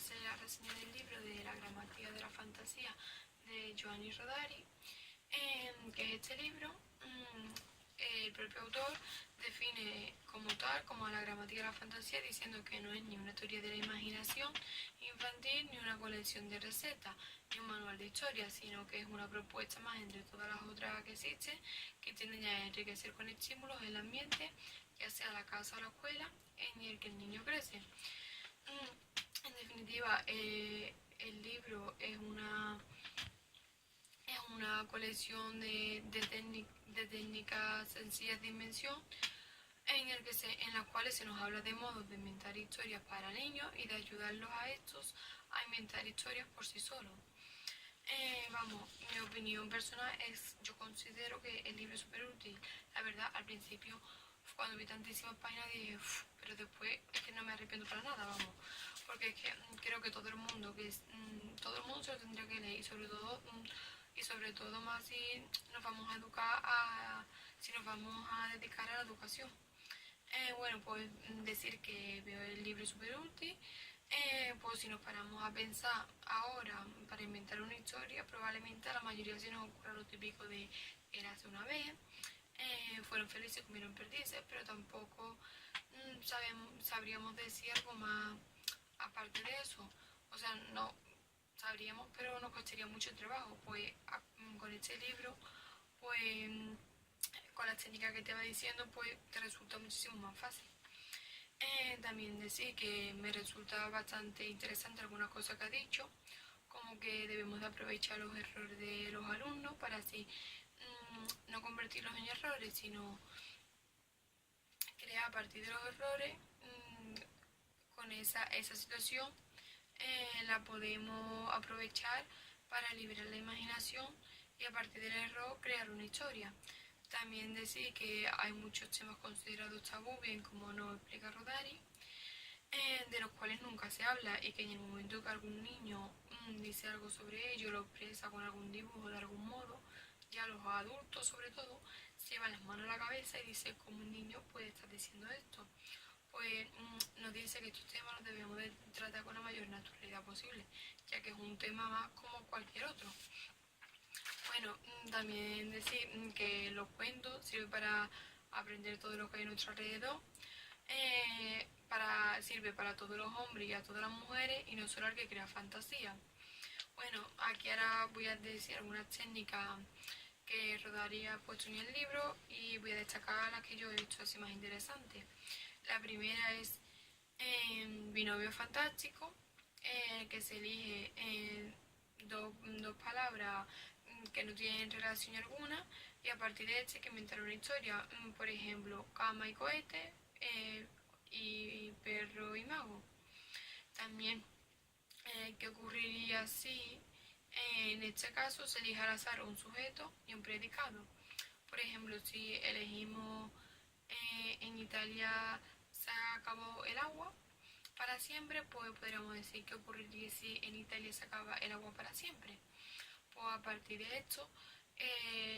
hacer la reseña del libro de La gramática de la fantasía de Giovanni Rodari, que es este libro. El propio autor define como tal, como a la gramática de la fantasía, diciendo que no es ni una teoría de la imaginación infantil, ni una colección de recetas, ni un manual de historia, sino que es una propuesta más entre todas las otras que existen, que tienden a enriquecer con estímulos el ambiente, ya sea la casa o la escuela, en el que el niño crece. En definitiva, el libro es una colección de técnicas sencillas de invención en las cuales se nos habla de modos de inventar historias para niños y de ayudarlos a estos a inventar historias por sí solos. Mi opinión personal es, yo considero que el libro es súper útil. La verdad, al principio, cuando vi tantísimas páginas dije, pero después es que no me arrepiento para nada, vamos. Porque es que creo que todo el mundo todo el mundo se lo tendría que leer, y sobre todo más si nos vamos a si nos vamos a dedicar a la educación. Pues decir que veo el libro súper útil. Pues si nos paramos a pensar ahora para inventar una historia, probablemente a la mayoría se nos ocurra lo típico de érase una vez, fueron felices, comieron perdices, pero tampoco sabríamos decir algo más aparte de eso. O sea, no sabríamos, pero nos costaría mucho trabajo. Pues con este libro, pues con las técnicas que te va diciendo, pues te resulta muchísimo más fácil. También decir que me resulta bastante interesante algunas cosas que ha dicho, como que debemos de aprovechar los errores de los alumnos para así no convertirlos en errores, sino crear a partir de los errores. Con esa situación la podemos aprovechar para liberar la imaginación y a partir del error crear una historia. También decir que hay muchos temas considerados tabú, bien como nos explica Rodari, de los cuales nunca se habla y que en el momento que algún niño dice algo sobre ello, lo expresa con algún dibujo de algún modo, ya los adultos sobre todo se llevan las manos a la cabeza y dicen cómo un niño puede estar diciendo esto. Pues nos dice que estos temas los debemos de tratar con la mayor naturalidad posible, ya que es un tema más como cualquier otro. Bueno, también decir que los cuentos sirven para aprender todo lo que hay a nuestro alrededor, sirve para todos los hombres y a todas las mujeres y no solo al que crea fantasía. Bueno, aquí ahora voy a decir algunas técnicas que Rodari ha puesto en el libro y voy a destacar las que yo he visto así más interesantes. La primera es binomio fantástico, que se elige dos palabras que no tienen relación alguna y a partir de este hay que inventar una historia. Por ejemplo, cama y cohete, y perro y mago. También, ¿qué ocurriría si en este caso se elige al azar un sujeto y un predicado? Por ejemplo, si elegimos en Italia se acabó el agua para siempre, pues podríamos decir que ocurriría si en Italia se acaba el agua para siempre. Pues a partir de esto,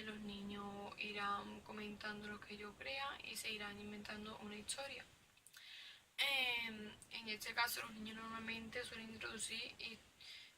los niños irán comentando lo que ellos crean y se irán inventando una historia. En este caso, los niños normalmente suelen introducir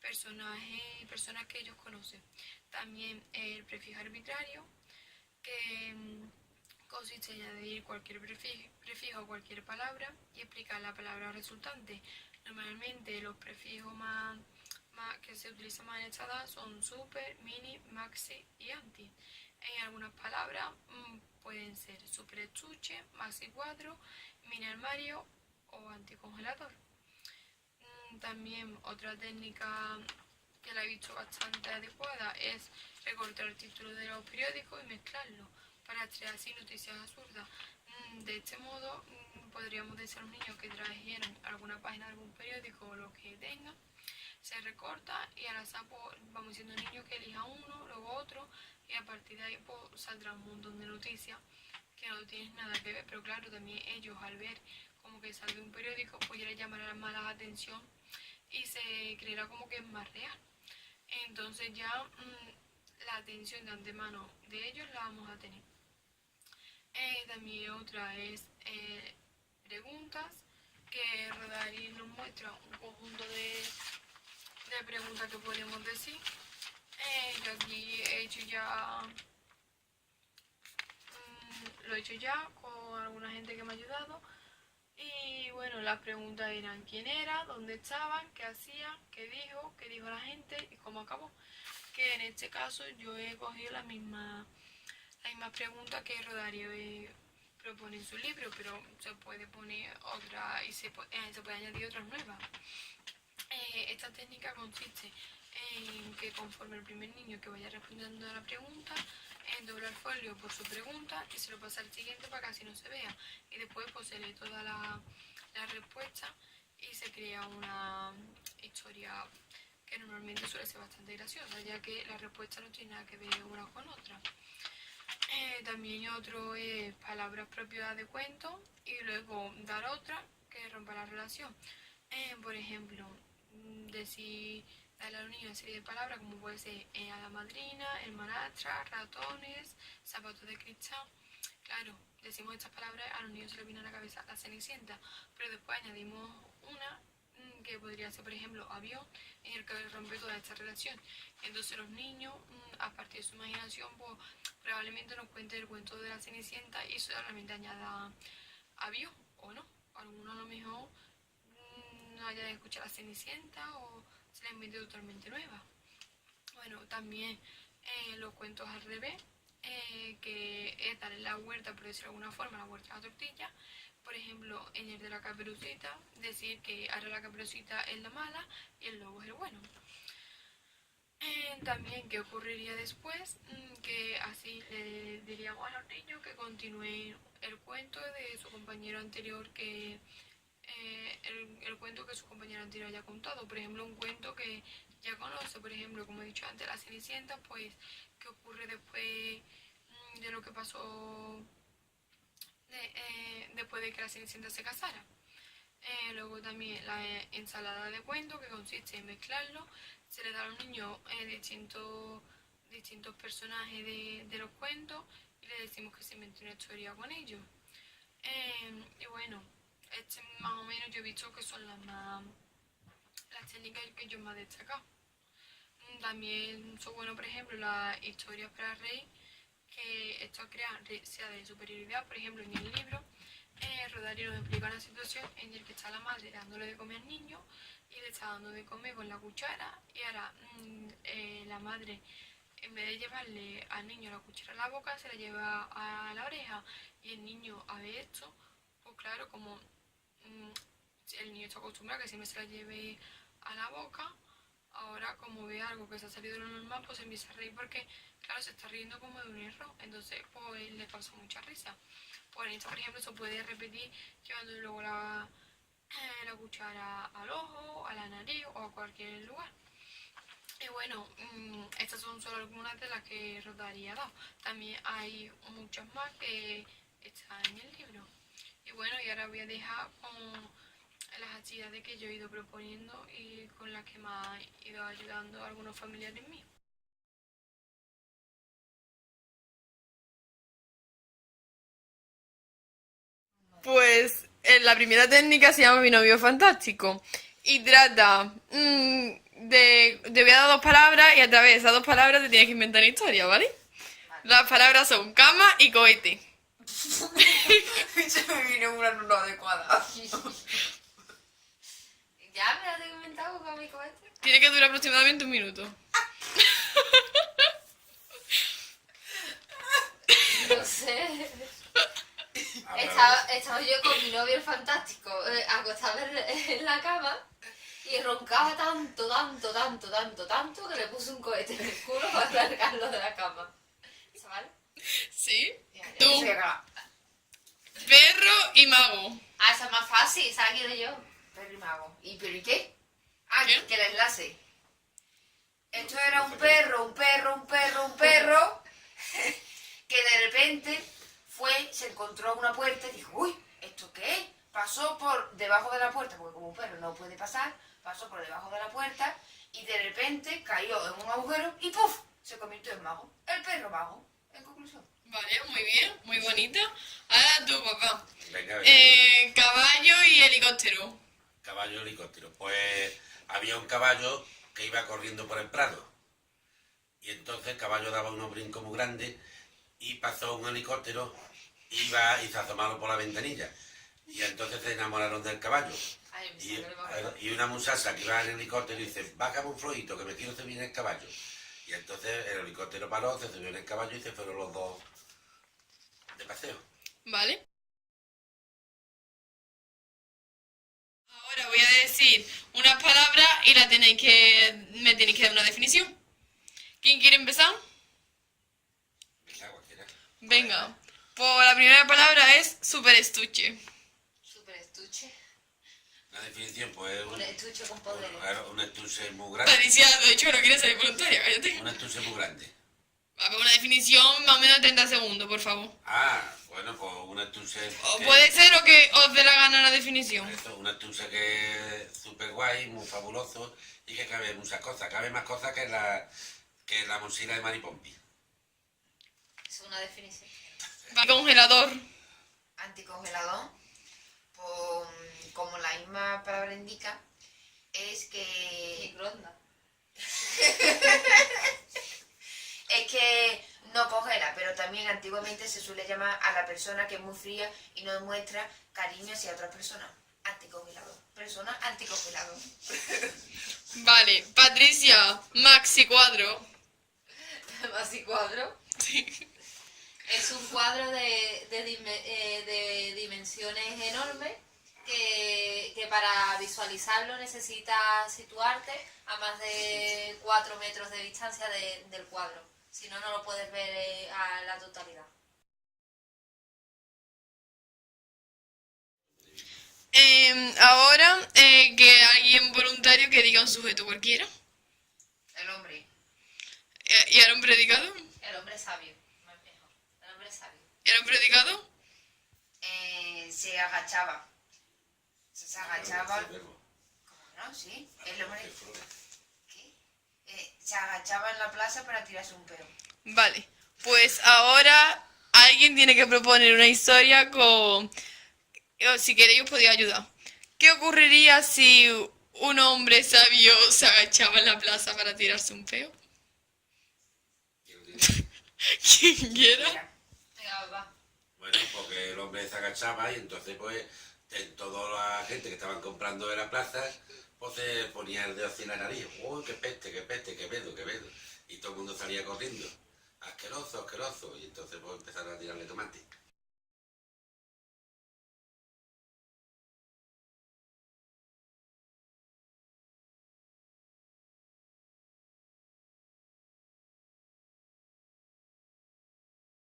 personajes y personas que ellos conocen. También el prefijo arbitrario, que consiste en añadir cualquier prefijo a cualquier palabra y explicar la palabra resultante. Normalmente los prefijos que se utilizan más en esta edad son super, mini, maxi y anti. En algunas palabras pueden ser super estuche, maxi cuadro, mini armario o anticongelador. También otra técnica que la he visto bastante adecuada es recortar el título de los periódicos y mezclarlo para extraer así noticias absurdas. De este modo podríamos decir a los niños que trajeran alguna página de algún periódico o lo que tengan, se recorta y al azar pues, vamos diciendo al niño que elija uno, luego otro y a partir de ahí pues, saldrá un montón de noticias que no tienen nada que ver, pero claro, también ellos al ver como que sale un periódico pues ya les llamará más la atención y se creerá como que es más real. Entonces ya la atención de antemano de ellos la vamos a tener. También otra es preguntas, que Rodari ahí nos muestra un conjunto de preguntas que podemos decir. Yo aquí he hecho ya, lo he hecho ya con alguna gente que me ha ayudado. Y bueno, las preguntas eran quién era, dónde estaban, qué hacían, qué dijo la gente y cómo acabó. Que en este caso yo he cogido la misma pregunta que Rodario propone en su libro, pero se puede poner otra y se puede añadir otras nuevas. Esta técnica consiste en que conforme el primer niño que vaya respondiendo a la pregunta, dobla el folio por su pregunta y se lo pasa al siguiente para que así no se vea. Y después pues se lee toda la respuesta y se crea una historia que normalmente suele ser bastante graciosa, ya que la respuesta no tiene nada que ver una con otra. También otro es palabras propias de cuento y luego dar otra que rompa la relación. Por ejemplo, darle a los niños una serie de palabras como puede ser a la madrina, hermanastra, ratones, zapatos de cristal. Claro, decimos estas palabras, a los niños se les viene a la cabeza la Cenicienta, pero después añadimos una que podría ser, por ejemplo, avión, en el que rompe toda esta relación. Entonces los niños, a partir de su imaginación, pues probablemente nos cuenten el cuento de la Cenicienta y solamente añada avión, o no. Algunos a lo mejor no hayan escuchado la Cenicienta o se la invente totalmente nueva. Bueno, también los cuentos al revés, que es darle la vuelta, por decirlo de alguna forma, la vuelta a la tortilla. Por ejemplo, en el de la Caperucita, decir que ahora la Caperucita es la mala y el lobo es el bueno. También, ¿qué ocurriría después? Que así le diríamos a los niños que continúen el cuento de su compañero anterior, que el cuento que su compañero anterior haya contado. Por ejemplo, un cuento que ya conoce, por ejemplo, como he dicho antes, la Cenicienta, pues, ¿qué ocurre después de lo que pasó después de que la Cenicienta se casara? Luego también la ensalada de cuentos, que consiste en mezclarlo. Se le da a los niños distintos personajes de los cuentos y le decimos que se invente una historia con ellos. Y bueno, más o menos yo he visto que son las técnicas que yo más he destacado. También son buenos, por ejemplo, las historias para reír, que esto crea ansiedad de superioridad. Por ejemplo, en el libro, Rodario nos explica una situación en la que está la madre dándole de comer al niño y le está dando de comer con la cuchara, y ahora la madre, en vez de llevarle al niño la cuchara a la boca, se la lleva a la oreja, y el niño a ver esto, pues claro, como el niño está acostumbrado a que siempre se la lleve a la boca, ahora como ve algo que se ha salido de lo normal, pues empieza a reír porque, claro, se está riendo como de un error, entonces pues le causa mucha risa. Por esto, por ejemplo, se puede repetir llevando luego la cuchara al ojo, a la nariz o a cualquier lugar. Y bueno, estas son solo algunas de las que Rodario ha dado. También hay muchas más que están en el libro. Y bueno, y ahora voy a dejar con las actividades que yo he ido proponiendo y con las que me han ido ayudando algunos familiares míos. Pues la primera técnica se llama Mi novio fantástico y trata te voy a dar dos palabras y a través de esas dos palabras te tienes que inventar una historia, ¿vale? Las palabras son cama y cohete. Se me vino una no adecuada. Ya me la tengo inventado con mi cohete. Tiene que durar aproximadamente un minuto. No sé. Estaba yo con mi novio el fantástico, acostado en la cama, y roncaba tanto que le puse un cohete en el culo para largarlo de la cama. ¿Sabes? ¿Sí? Ya. Tú, perro y mago. Ah, esa es más fácil, esa la quiero yo. Perro y mago. ¿Pero y qué? Ah, ¿Qué? que el enlace. Esto era un perro que de repente se encontró una puerta y dijo, uy, ¿esto qué es? Pasó por debajo de la puerta, porque como un perro no puede pasar, pasó por debajo de la puerta y de repente cayó en un agujero y ¡puf! Se convirtió en mago. El perro mago, en conclusión. Vale, muy bien, muy bonita. Ahora tú, papá. Venga, venga. Caballo y helicóptero. Caballo helicóptero. Pues había un caballo que iba corriendo por el prado. Y entonces el caballo daba unos brincos muy grandes y pasó un helicóptero, iba y se asomaron por la ventanilla. Y entonces se enamoraron del caballo. Ay, me Y, sangre baja. y una muchacha que iba en el helicóptero dice, bájame un flojito que me quiero subir en el caballo. Y entonces el helicóptero paró, se subió en el caballo y se fueron los dos de paseo. ¿Vale? Ahora voy a decir unas palabras y me tenéis que dar una definición. ¿Quién quiere empezar? Venga, cualquiera. Venga. Pues la primera palabra es superestuche. Súper estuche. La definición, pues Un estuche con poderes. claro, un estuche muy grande. Patricia ha dicho que no quiere ser voluntaria, cállate. Un estuche muy grande. A ver, una definición más o menos 30 segundos, por favor. Ah, bueno, pues un estuche... O puede ser o que os dé la gana la definición. Eso, un estuche que es súper guay, muy fabuloso y que cabe muchas cosas. Cabe más cosas que la mochila de Maripompi. Es una definición. Congelador. Anticongelador, pues, como la misma palabra indica, es que Microondas. no congela, pero también antiguamente se suele llamar a la persona que es muy fría y no demuestra cariño hacia otras personas. Anticongelador. Persona anticongelador. Vale, Patricia, maxi cuadro. Así cuadro. Es un cuadro de dimensiones enormes que para visualizarlo necesitas situarte a más de 4 metros de distancia del cuadro. Si no, no lo puedes ver a la totalidad. Ahora que alguien voluntario que diga un sujeto cualquiera. El hombre. ¿Y ahora un predicado? El hombre sabio, más mejor. El hombre sabio. ¿Y ahora un predicado? Se agachaba. Se agachaba. Verbo, verbo. ¿Cómo no? Sí. El hombre. Qué flores. ¿Qué? Se agachaba en la plaza para tirarse un peo. Vale, pues ahora alguien tiene que proponer una historia con... Si queréis os podéis ayudar. ¿Qué ocurriría si un hombre sabio se agachaba en la plaza para tirarse un peo? ¿Quién lo dice? Quien quiera. Mira, Venga, va. Bueno, porque el hombre se agachaba y entonces pues toda la gente que estaban comprando de la plaza pues se ponía el dedo así en la nariz. ¡Uy, qué peste, qué peste, qué pedo, qué pedo! Y todo el mundo salía corriendo. Asqueroso, asqueroso. Y entonces pues empezaron a tirarle tomate.